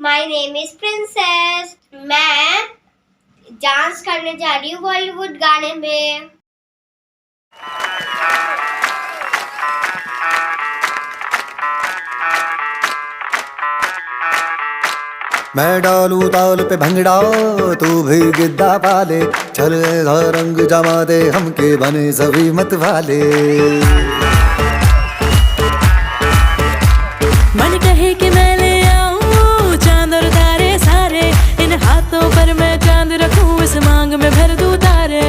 My name is princess. मैं dance करने जा रही हूँ बॉलीवुड गाने में। मैं डालू ताल पे भंगड़ा, तू भी गिद्दा पाले, चल ऐसा रंग जमा दे हमके बने सभी मत वाले। मन कहे कि मैं ले आऊं चांद और तारे सारे, इन हाथों पर मैं चांद रखूं, इस मांग में भर दूं तारे।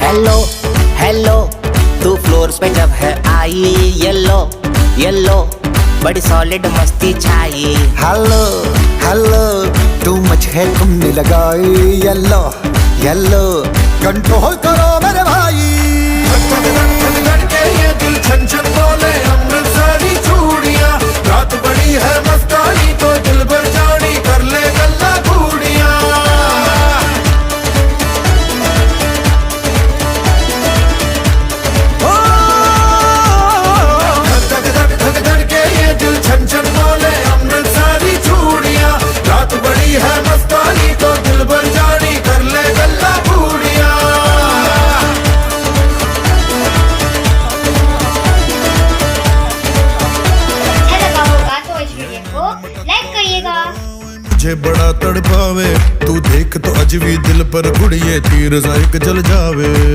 हेलो हेलो तू फ्लोर पे जब है आई, येलो येलो बड़ी सॉलिड मस्ती छाई। हेलो हेलो तू मच है तुमने लगाई, येलो येलो कंट्रोल करो मेरे भाई। ये दिल छन छन बोले अमृतसरी चूड़ियां, रात बड़ी है मस्तानी तो दिल भर जानी कर ले गल्ला घूड़ियां। धक धक धक धक के ये दिल छन छन बोले अमृतसरी चूड़ियां, रात बड़ी है मस्तानी तो दिल भर जानी कर ले गल्ला घूड़ियां। लाइक करिएगा। मुझे बड़ा तड़पावे तू देख तो अजवी दिल पर गुड़िए तीर जाए जल जावे।